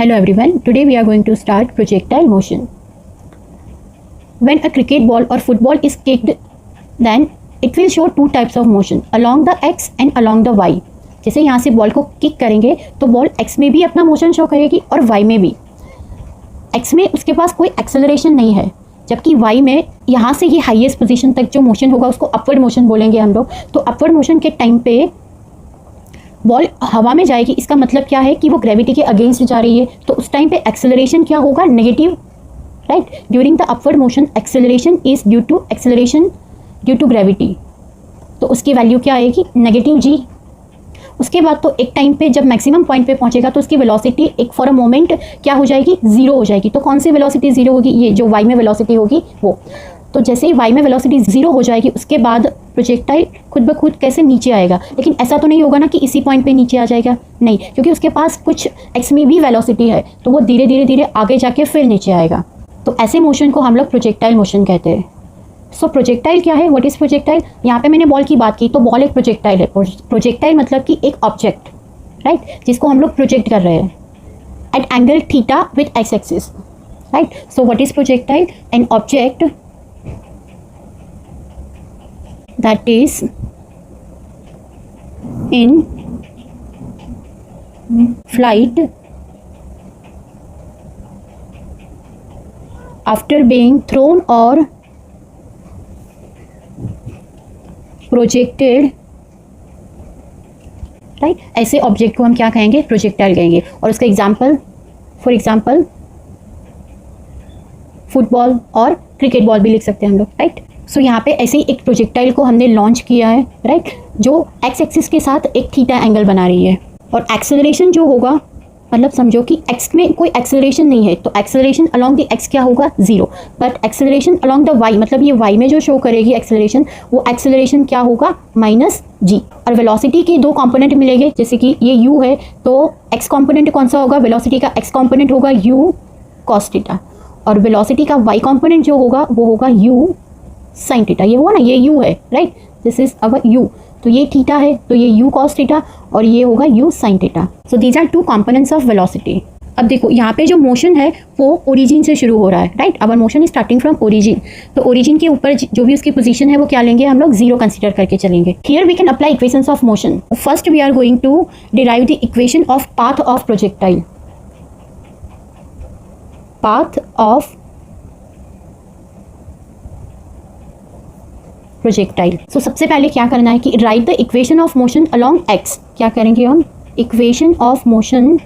Hello everyone, today we are going to start projectile motion. When a cricket ball or football is kicked, then it will show two types of motion, along the x and along the y. जैसे यहाँ से ball को kick करेंगे तो ball x में भी अपना motion show करेगी और y में भी. x में उसके पास कोई एक्सेलरेशन नहीं है, जबकि y में यहाँ से ये हाईएस्ट पोजीशन तक जो मोशन होगा उसको अपवर्ड मोशन बोलेंगे हम लोग. तो अपवर्ड मोशन के टाइम पे बॉल हवा में जाएगी, इसका मतलब क्या है कि वो ग्रेविटी के अगेंस्ट जा रही है, तो उस टाइम पे एक्सेलरेशन क्या होगा, negative, right. During the upward motion acceleration is due to gravity, तो उसकी वैल्यू क्या आएगी, नेगेटिव g. उसके बाद तो एक टाइम पे जब मैक्सिमम पॉइंट पे पहुंचेगा तो उसकी वेलोसिटी एक फॉर अ मोमेंट क्या हो जाएगी, जीरो हो जाएगी. तो कौन सी वेलोसिटी जीरो होगी, ये जो y में वेलोसिटी होगी वो. तो जैसे ही y में वेलोसिटी जीरो हो जाएगी उसके बाद प्रोजेक्टाइल खुद ब खुद कैसे नीचे आएगा. लेकिन ऐसा तो नहीं होगा ना कि इसी पॉइंट पे नीचे आ जाएगा, नहीं, क्योंकि उसके पास कुछ x में भी वेलोसिटी है, तो वो धीरे धीरे आगे जाके फिर नीचे आएगा. तो ऐसे मोशन को हम लोग प्रोजेक्टाइल मोशन कहते हैं. सो प्रोजेक्टाइल क्या है, व्हाट इज प्रोजेक्टाइल. यहाँ पे मैंने बॉल की बात की, तो बॉल एक प्रोजेक्टाइल है. प्रोजेक्टाइल मतलब कि एक ऑब्जेक्ट, राइट, जिसको हम लोग प्रोजेक्ट कर रहे हैं at angle theta with x axis, right. So what is projectile, an object that is in flight after being thrown or projected, right. ऐसे ऑब्जेक्ट को हम क्या कहेंगे, प्रोजेक्टाइल कहेंगे. और उसका एग्जाम्पल, फॉर एग्जाम्पल फुटबॉल और क्रिकेट बॉल भी लिख सकते हैं हम लोग, राइट. सो यहाँ पे ऐसे ही एक प्रोजेक्टाइल को हमने लॉन्च किया है, राइट, जो एक्स एक्सिस के साथ एक थीटा एंगल बना रही है. और एक्सेलरेशन जो होगा, मतलब समझो कि एक्स में कोई एक्सेलरेशन नहीं है, तो एक्सेलरेशन अलॉन्ग द एक्स क्या होगा, zero. But acceleration along the y, मतलब ये वाई में जो शो करेगी एक्सेलरेशन, वो एक्सेलरेशन क्या होगा, माइनस जी. और वेलोसिटी के दो कंपोनेंट मिलेंगे, जैसे कि ये u है, तो एक्स कंपोनेंट कौन सा होगा, वेलोसिटी का एक्स कंपोनेंट होगा u cos थीटा, और वेलोसिटी का y कंपोनेंट जो होगा वो होगा u sin थीटा. ये हुआ ना, ये u है, right, this is our u. तो ये थीटा है, तो ये u cos थीटा और ये होगा u sin theta. So these are two components of velocity. अब देखो यहाँ पे जो मोशन है वो ओरिजिन से शुरू हो रहा है, right. Our motion is starting from origin. तो ओरिजिन के ऊपर जो भी उसकी पोजीशन है वो क्या लेंगे, हम लोग जीरो कंसीडर करके चलेंगे. Here we can apply equations of motion. First we are going to derive the equation of path of projectile. Path of projectile. So सबसे पहले क्या करना है कि right the equation of motion along X. क्या करेंगे हम, equation of motion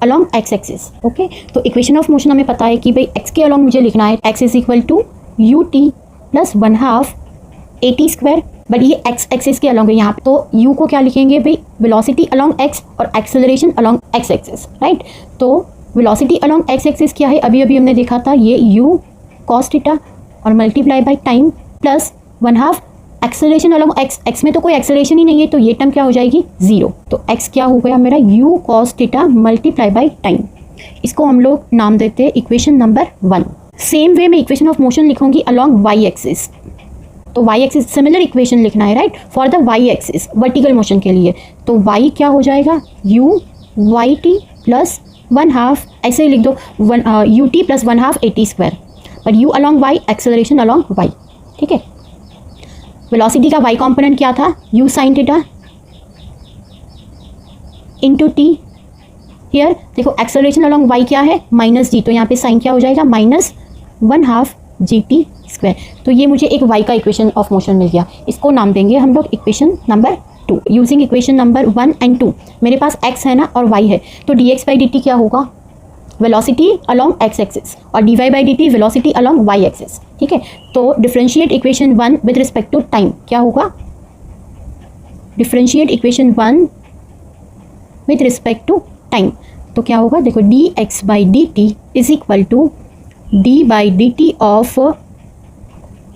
along x axis. Okay, तो इक्वेशन ऑफ मोशन हमें पता है कि भाई एक्स के अलोंग मुझे लिखना है x is equal to u t plus 1/2 AT square. But ये एक्स एक्सिस के अलोंग है यहाँ पे, तो यू को क्या लिखेंगे भाई, वेलोसिटी अलोंग एक्स और acceleration along x axis, right. तो वेलोसिटी अलोंग एक्स एक्सिस क्या है, अभी अभी हमने देखा था, ये u cos थीटा और multiply by time plus 1/2 acceleration along x. X में तो कोई एक्सेलरेशन ही नहीं है, तो ये टर्म क्या हो जाएगी, जीरो. तो एक्स क्या हो गया मेरा, u cos theta multiply by time. इसको हम लोग नाम देते हैं इक्वेशन नंबर 1. सेम वे में इक्वेशन ऑफ मोशन लिखूंगी अलोंग y एक्सिस. तो y एक्सिस सिमिलर इक्वेशन लिखना है, right, for the y axis vertical motion के लिए. तो y क्या हो जाएगा, u yt प्लस 1/2, ऐसे ही लिख दो, ut plus 1/2 AT square. But u along y, acceleration along y, ठीक है. वेलोसिटी का y कंपोनेंट क्या था, u sin theta into T. Here देखो एक्सेलरेशन अलोंग y क्या है, माइनस जी, तो यहाँ पे साइन क्या हो जाएगा, माइनस 1/2 GT स्क्वायर. तो ये मुझे एक y का इक्वेशन ऑफ मोशन मिल गया. इसको नाम देंगे हम लोग equation number 2. Using equation number 1 and 2 मेरे पास x है ना और y है, तो dx बाई dt क्या होगा, वेलोसिटी अलोंग एक्स एक्सिस, और dy by dt velocity along y axis, ठीक है. तो differentiate equation 1 with respect to time क्या होगा, differentiate equation 1 with respect to time. तो क्या होगा, देखो dx by dt is equal to d by dt of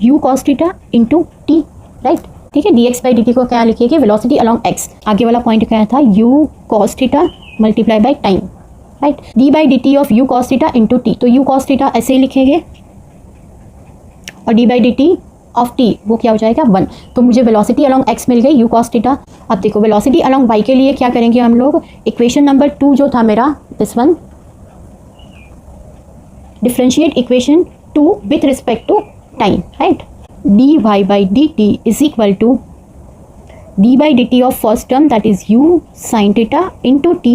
u cos theta into t, right, ठीक है. dx बाई dt को क्या लिखेंगे, वेलोसिटी अलोंग x. आगे वाला पॉइंट क्या था, u cos theta multiply by time, right. d by dt of u cos theta into T. तो u cos थीटा ऐसे ही लिखेंगे और d by dt of T वो क्या हो जाएगा 1। तो मुझे वेलोसिटी अलोंग x मिल गई u cos थीटा। अब देखो वेलोसिटी अलोंग y के लिए क्या करेंगे हम लोग, इक्वेशन नंबर 2 जो था मेरा this one, differentiate equation 2 with respect to time, right. dy by dt is equal to d by dt of first term that is u sin theta into t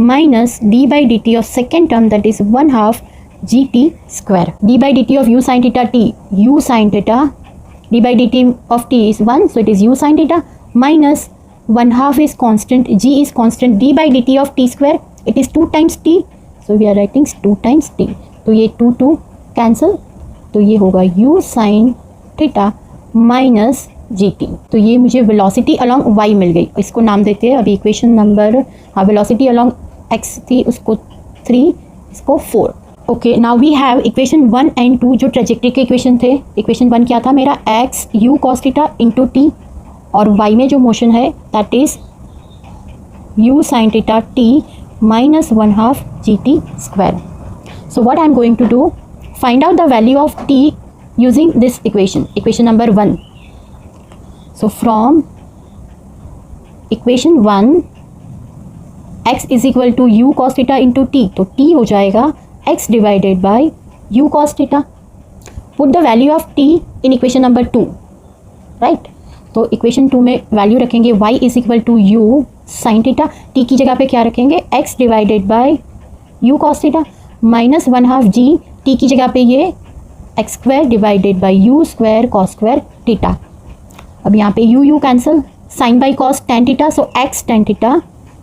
minus d by dt of second term that is 1/2 gt square. d by dt of u sin theta t, u sin theta, d by dt of t is 1, so it is u sin theta minus 1/2 is constant, g is constant, d by dt of t square it is 2 times t, so we are writing 2 times t. तो ये 2 2 cancel, तो ये होगा u sin theta minus G T. तो ये मुझे velocity along y मिल गई, इसको नाम देते हैं अभी इक्वेशन नंबर, हाँ वेलोसिटी अलोंग x थी उसको 3, इसको 4। Okay, now we have equation 1 and 2 जो ट्रेजेक्टरी के इक्वेशन थे। इक्वेशन 1 क्या था मेरा, x u cos theta into टी, और y में जो मोशन है that is u sin theta t minus 1/2 gt square. So what I am going to do, find out the value of t using this equation number 1. So from equation 1 x is equal to u cos theta into t, तो t हो जाएगा x divided by u cos theta. Put the value of t in equation number 2, right? तो equation 2 में value रखेंगे y is equal to u sin theta, t की जगह पे क्या रखेंगे x divided by u cos theta minus 1/2 g, t की जगह पे ये X square divided by U square cos square theta. अब यहाँ पे U U cancel, sine by cos tan theta, so X tan theta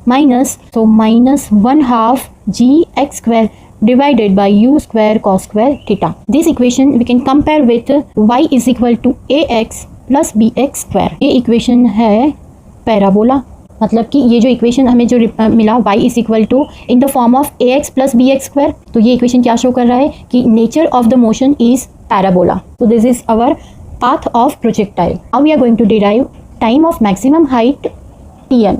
minus, तो minus 1/2 G X square divided by U square cos square theta. This equation we can compare with Y is equal to A X plus B X square. ये equation है parabola, मतलब कि ये जो equation हमें जो मिला y is equal to in the form of A X plus B X square, तो ये इक्वेशन क्या शो कर रहा है कि nature of the motion is parabola. तो this is our path of projectile. Now we are going to derive time of maximum height tm।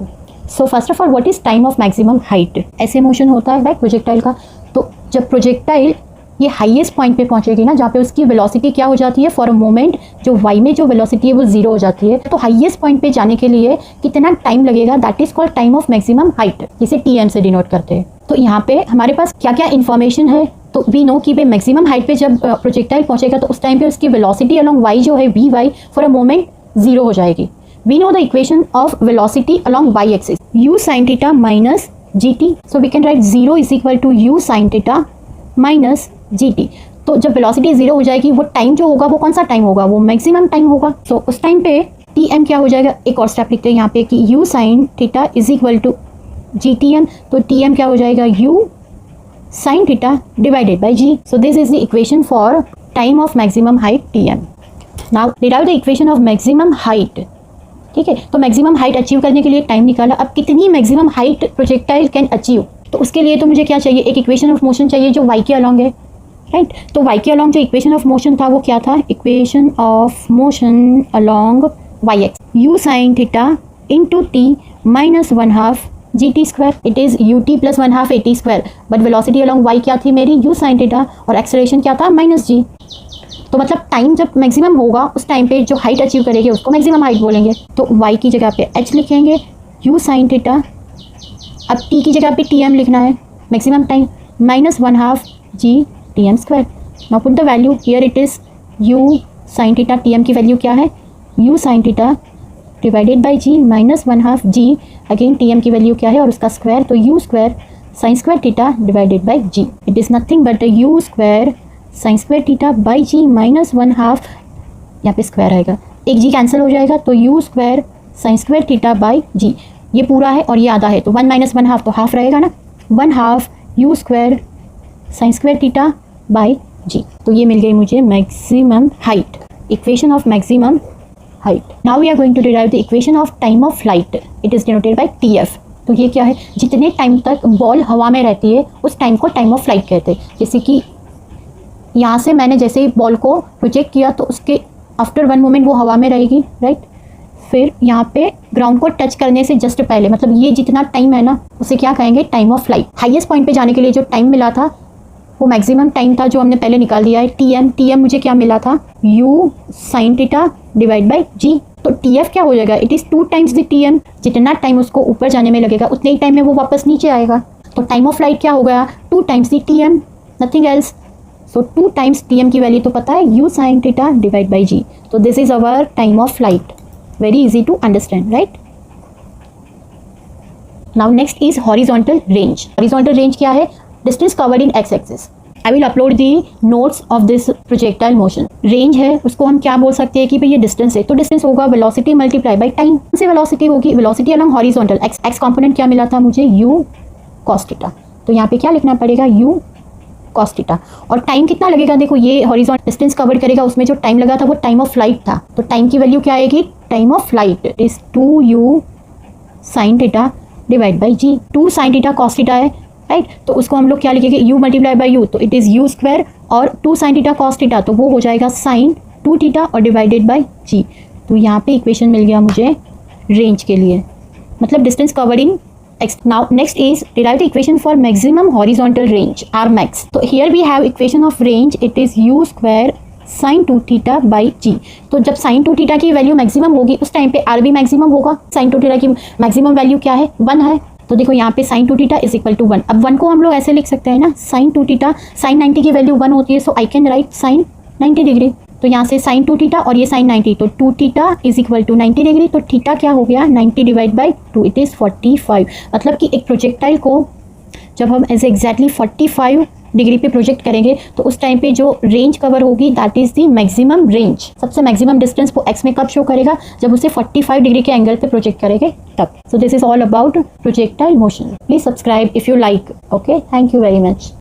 So first of all what is time of maximum height, ऐसे motion होता है right projectile का। तो जब projectile ये highest point पे पहुंचेगी ना, जहाँ पे उसकी वेलोसिटी क्या हो जाती है फॉर अ मोमेंट, जो y में जो वेलोसिटी है वो 0 हो जाती है, तो हाईएस्ट पॉइंट पे जाने के लिए कितना टाइम लगेगा, that is called time of maximum height, जिसे tm से डिनोट करते हैं। तो यहाँ पे हमारे पास क्या क्या इन्फॉर्मेशन है, तो वी नो कि मैक्सिमम हाइट पे जब प्रोजेक्टाइल पहुंचेगा तो उस टाइम पे उसकी वेलोसिटी अलोंग y जो है vy फॉर अ मोमेंट 0 हो जाएगी। We know the equation of velocity along y axis, u sin theta minus gt, so we can write 0 is equal to u sin theta minus gt। तो जब velocity 0 हो जाएगी, वो time जो होगा वो कौन सा टाइम होगा, वो मैक्सिमम टाइम होगा। सो उस टाइम पे tm क्या हो जाएगा, एक और स्टेप लिखते हैं यहाँ पे कि u sin थीटा इज इक्वल टू gtm, तो tm क्या हो जाएगा u sin थीटा divided by g। So this is the equation for time of maximum height tm। Now derive the equation of maximum height, ठीक है। तो मैक्सिमम हाइट अचीव करने के लिए टाइम निकाला, अब कितनी maximum height projectile can achieve, तो उसके लिए तो मुझे क्या चाहिए, एक इक्वेशन ऑफ मोशन चाहिए जो y के अलॉन्ग है, राइट। तो y के अलॉन्ग जो इक्वेशन ऑफ मोशन था वो क्या था, equation of motion along y x, u sin theta into T minus 1/2 gt square, it is ut plus 1/2 at square, but velocity along y क्या थी मेरी u sin थीटा, और acceleration क्या था माइनस g। तो मतलब टाइम जब maximum होगा उस टाइम पे जो हाइट अचीव करेगी उसको मैक्सिमम हाइट बोलेंगे। तो y की जगह पे h लिखेंगे, u sin थीटा, अब t की जगह पे tm लिखना है maximum time, minus 1/2 g tm square. Now put the value here, it is u sin theta, tm की वैल्यू क्या है u sin थीटा divided by g minus 1/2 g, again tm की वैल्यू क्या है और उसका स्क्वायर, तो u square sine square theta divided by g, it is nothing but u square sine square theta by g minus 1/2, यहाँ पे square आएगा, एक g कैंसिल हो जाएगा, तो u square sine square theta by g, ये पूरा है और ये आधा है, तो 1 माइनस 1/2 तो हाफ रहेगा ना, 1/2 u square sine square theta by g। तो ये मिल गई मुझे maximum height, equation of maximum height. Now we are going to derive the equation of time of flight, it is denoted by tf। तो ये क्या है, जितने टाइम तक बॉल हवा में रहती है उस टाइम को टाइम ऑफ फ्लाइट कहते हैं। जैसे कि यहाँ से मैंने जैसे ही बॉल को प्रोजेक्ट किया तो उसके आफ्टर 1 मोमेंट वो हवा में रहेगी, राइट। फिर यहाँ पे ग्राउंड को टच करने से जस्ट पहले, मतलब ये जितना टाइम है ना उसे क्या कहेंगे, time of flight. Highest point पे जाने के लिए जो टाइम मिला था वो मैक्सिमम टाइम था जो हमने पहले निकाल दिया है, टी एम मुझे क्या मिला था, u sin theta divide by g। तो TF क्या हो जाएगा, it is 2 times the TM। जितना टाइम उसको ऊपर जाने में लगेगा उतने ही टाइम में वो वापस नीचे आएगा। तो टाइम ऑफ फ्लाइट क्या हो गया, 2 times the TM, nothing else. So 2 times TM की वैल्यू तो पता है, u sin theta divide by g। तो this is our time of flight, very easy to understand, right. Now next is horizontal range. Horizontal range क्या है, distance covered in x axis. I will upload the notes of this projectile motion. Range है उसको हम क्या बोल सकते हैं कि भाई ये डिस्टेंस है, तो डिस्टेंस होगा वेलोसिटी मल्टीप्लाई बाई टाइम। से वेलोसिटी होगी, velocity along horizontal, x component क्या मिला था मुझे, u cos थीटा। तो यहाँ पे क्या लिखना पड़ेगा, u cos थीटा। और टाइम कितना लगेगा, देखो ये हॉरिजॉन्टल डिस्टेंस कवर करेगा, उसमें जो टाइम लगा था वो टाइम ऑफ फ्लाइट था। तो टाइम की वैल्यू क्या आएगी, time of flight is 2u sin theta divide by g। 2 sin theta cos theta है, राइट। तो उसको हम लोग क्या लिखेंगे, u मल्टीप्लाई बाई u, तो इट इज़ u स्क्वायर, और 2 sin थीटा cos थीटा तो वो हो जाएगा sin 2 थीटा और डिवाइडेड बाई g। तो यहाँ पे इक्वेशन मिल गया मुझे रेंज के लिए, मतलब distance covered in x। Now next is derive the equation for maximum horizontal range r max। तो here we have equation of range, it is u square sin 2 theta by g। तो जब sin 2 theta की value maximum होगी उस time पे r भी maximum होगा। sin 2 theta की मैक्सिमम वैल्यू क्या है, 1 है। तो देखो यहाँ पे sin 2 theta is equal to 1। अब 1 को हम लोग ऐसे लिख सकते हैं ना, sin 2 थीटा, sin 90 की वैल्यू 1 होती है, so I can write sin 90 degree. तो यहाँ से sin 2 थीटा और ये sin 90, तो 2 theta is equal to 90 degree. तो थीटा क्या हो गया, 90 डिवाइड बाई 2, इट इज़ 45। मतलब कि एक प्रोजेक्टाइल को जब हम ऐसे एग्जैक्टली 45 डिग्री पे प्रोजेक्ट करेंगे तो उस टाइम पे जो रेंज कवर होगी that is the maximum range. सबसे मैक्सिमम डिस्टेंस वो एक्स में कब शो करेगा, जब उसे 45 डिग्री के एंगल पे प्रोजेक्ट करेंगे तब। सो this is all about projectile motion. Please subscribe if you like. Okay, thank you very much.